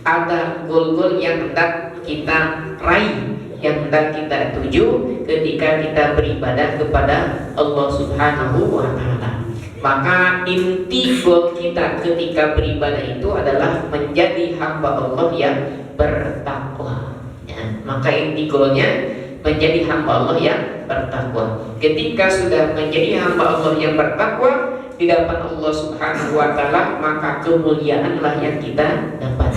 Ada goal-goal yang hendak kita raih, yang hendak kita tuju ketika kita beribadah kepada Allah Subhanahu wa Ta'ala. Maka inti goal kita ketika beribadah itu adalah menjadi hamba Allah yang bertakwa ya. Maka inti goalnya menjadi hamba Allah yang bertakwa. Ketika sudah menjadi hamba Allah yang bertakwa di hadapan Allah Subhanahu wa Ta'ala, maka kemuliaanlah yang kita dapat.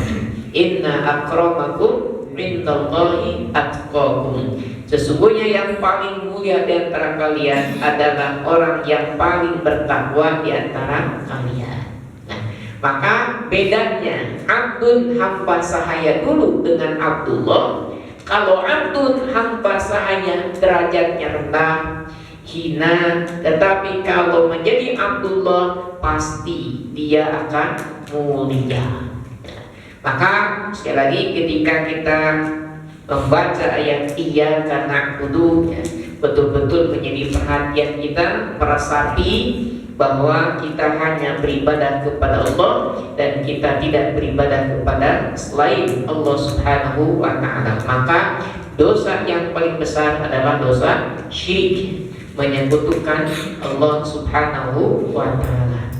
Inna akramakum indallahi atqakum. Sesungguhnya yang paling mulia di antara kalian adalah orang yang paling bertakwa di antara kalian. Nah, maka bedanya abdun hamba sahaya dulu dengan Abdullah. Kalau abdun hamba sahaya derajatnya rendah, hina, tetapi kalau menjadi Abdullah pasti dia akan mulia. Maka sekali lagi ketika kita membaca ayat iyyaka na'budu ya, betul-betul menjadi perhatian kita, meresapi bahwa kita hanya beribadah kepada Allah dan kita tidak beribadah kepada selain Allah Subhanahu wa Ta'ala. Maka dosa yang paling besar adalah dosa syirik, menyekutukan Allah Subhanahu wa Ta'ala.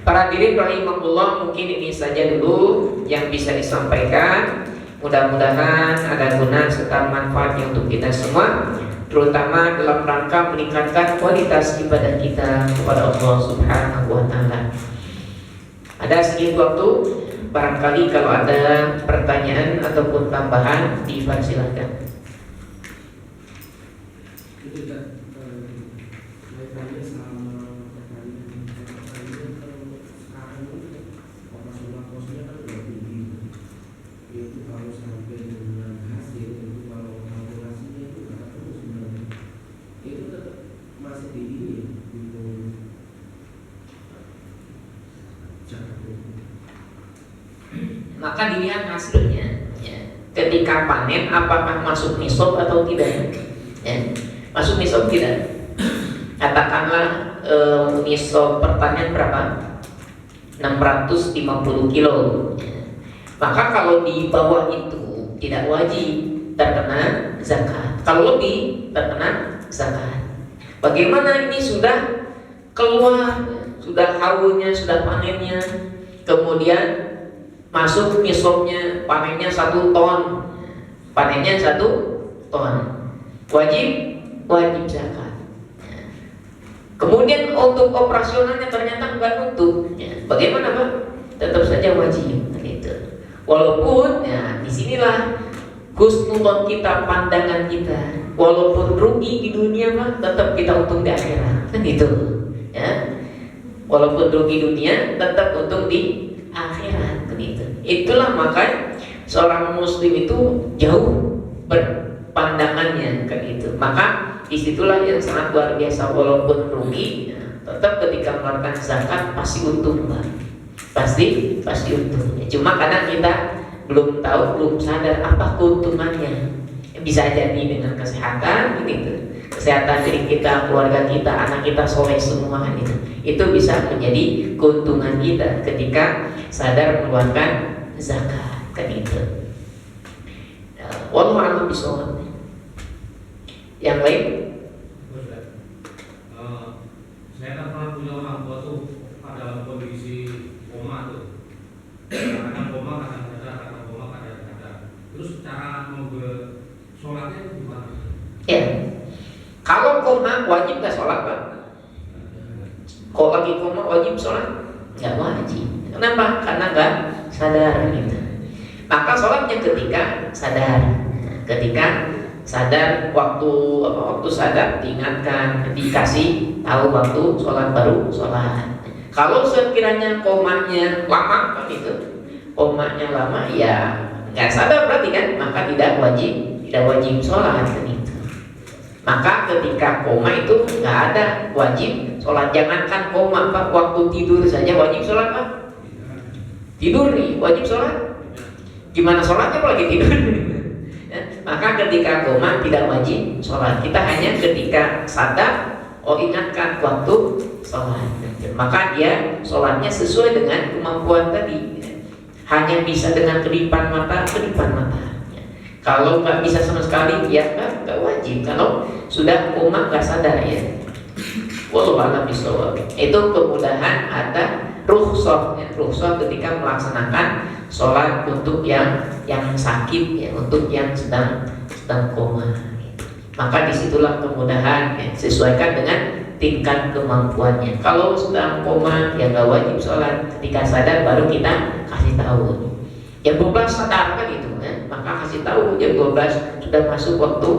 Para hadirin rahimahullah, mungkin ini saja dulu yang bisa disampaikan. Mudah-mudahan ada guna serta manfaatnya untuk kita semua, terutama dalam rangka meningkatkan kualitas ibadah kita kepada Allah Subhanahu wa Ta'ala. Ada sedikit waktu, barangkali kalau ada pertanyaan ataupun tambahan dipersilakan. Maka dilihat hasilnya ya. Ketika panen apakah masuk nisab atau tidak ya. Masuk nisab tidak, katakanlah nisab pertanian berapa, 650 kilo ya. Maka kalau di bawah itu tidak wajib terkena zakat. Kalau lebih terkena zakat. Bagaimana ini sudah keluar, sudah haulnya, sudah panennya, kemudian masuk nisabnya, panennya 1 ton, panennya 1 ton, wajib zakat. Kemudian untuk operasionalnya ternyata enggak nutup, bagaimana Pak? Tetap saja wajib, gitu. Walaupun ya disinilah husnudon kita, pandangan kita. Walaupun rugi di dunia Pak, tetap kita untung di akhirat, kan itu. Ya, walaupun rugi dunia, tetap untung di akhirat, kan itu. Itulah maka seorang muslim itu jauh berpandangannya, kan itu. Maka disitulah yang sangat luar biasa, walaupun rugi, ya, tetap ketika mengeluarkan zakat pasti untung Pak. Pasti untung. Ya, cuma karena kita belum tahu, belum sadar apa keuntungannya. Bisa jadi dengan kesehatan, gitu. Kesehatan diri kita, keluarga kita, anak kita soleh semua, gitu. Itu bisa menjadi keuntungan kita ketika sadar mengeluarkan zakat, kan itu. Wallahu a'lam bishawab. Yang lain?
Saya kan pernah punya orang tua tuh dalam kondisi koma tuh, kadang koma, kadang koma. Terus cara sholatnya gimana?
Ya, kalau koma wajib nggak sholat Pak? Kalau lagi koma wajib sholat? Nggak wajib. Kenapa? Karena nggak sadar, gitu. Maka sholatnya ketika sadar, waktu sadar diingatkan, dikasih tahu waktu sholat, baru sholat. Kalau sekiranya komanya lama, kan itu, komanya lama, ya nggak sadar berarti kan, maka tidak wajib sholat, kan itu. Maka ketika koma itu nggak ada wajib sholat. Jangankan koma Pak, waktu tidur saja wajib sholat Pak. Tidur nih wajib sholat. Gimana sholatnya kalau lagi tidur? Ya, maka ketika koma tidak wajib sholat. Kita hanya ketika sadar, ingatkan waktu sholat. Maka dia sholatnya sesuai dengan kemampuan tadi. Hanya bisa dengan kedipan mata. Kalau nggak bisa sama sekali, ya nggak wajib. Kalau sudah koma nggak sadar, ya. Wallahu a'lam bishawab. Itu kemudahan ada rukhsah, ya. Rukhsah ketika melaksanakan sholat untuk yang sakit, ya, untuk yang sedang koma. Maka disitulah kemudahan, ya, sesuaikan dengan tingkat kemampuannya. Kalau sedang koma, ya nggak wajib sholat. Ketika sadar baru kita kasih tahu. Jam 12 sadar kan itu, ya. Maka kasih tahu jam 12 sudah masuk waktu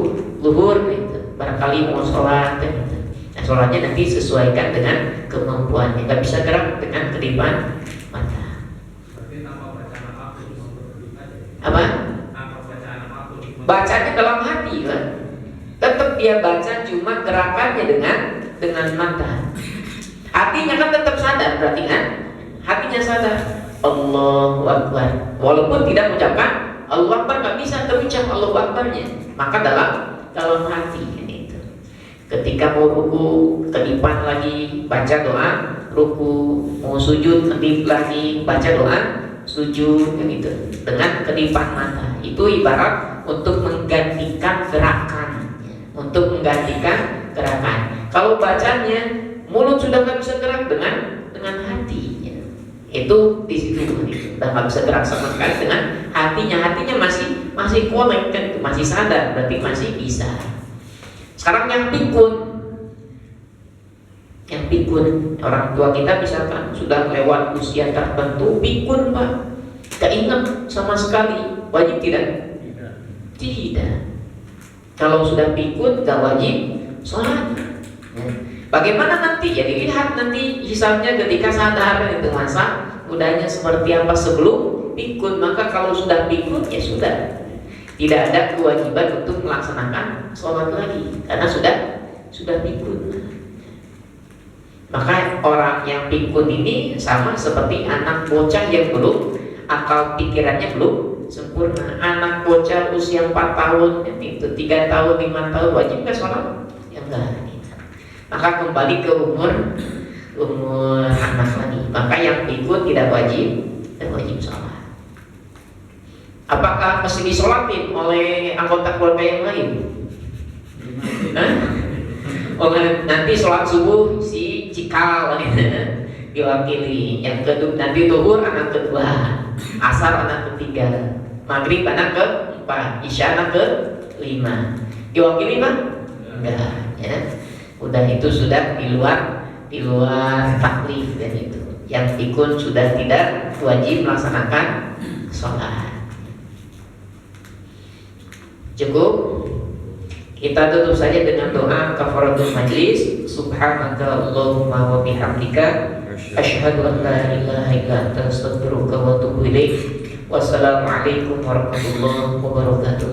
zuhur, gitu. Barangkali mau sholat, gitu. Nah, sholatnya nanti sesuaikan dengan kemampuannya. Nggak bisa gerak dengan kedipan mata. Apa? Bacanya dalam hati kan? Tetap dia baca, cuma gerakannya dengan mata. Hatinya kan tetap sadar, berarti kan? Hatinya sadar. Allahu Akbar. Walaupun tidak mengucapkan Allahu Akbar, nggak bisa terucap Allahu Akbarnya. Maka dalam hati itu. Ketika mau ruku, kedipan lagi, baca doa ruku. Mau sujud, kedip lagi, baca doa sujud, gitu. Dengan kedipan mata. Itu ibarat untuk menggantikan gerakan. Kalau bacanya mulut sudah nggak bisa gerak dengan hati, ya. Itu di situ udah nggak bisa gerak sama sekali dengan hatinya masih kolek kan, masih sadar, berarti masih bisa. Sekarang yang pikun orang tua kita misalkan sudah lewat usia tertentu, pikun Pak, keinget sama sekali, wajib tidak? Tidak. Kalau sudah pikun gak wajib sholat. Bagaimana nanti? Ya dilihat nanti hisabnya ketika sadar, itu masa udahnya seperti apa sebelum pikun. Maka kalau sudah pikun, ya sudah, tidak ada kewajiban untuk melaksanakan sholat lagi karena sudah pikun. Maka orang yang pikun ini sama seperti anak bocah yang belum, akal pikirannya belum sempurna. Anak bocah usia 4 tahun, itu 3 tahun, 5 tahun wajib nggak sholat? Ya enggak. Maka kembali ke umur anak lagi. Maka yang pikun tidak wajib sholat. Apakah mesti disolatin oleh anggota keluarga yang lain? Hah? Oh, nanti sholat subuh si cikal gitu. Diwakili. Yang kedua nanti zuhur anak kedua, asar anak ketiga, maghrib anak keempat, isya anak kelima. Diwakili Pak? Enggak, ya. Udah itu sudah di luar taklif dan itu. Yang pikun sudah tidak wajib melaksanakan sholat. Cukup. Kita tutup saja dengan doa kafaratul majlis. Subhanaka Allahumma wa bihamdika asyhadu an la ilaha illa anta astaghfiruka wa atubu ilaik. Wassalamualaikum warahmatullahi wabarakatuh.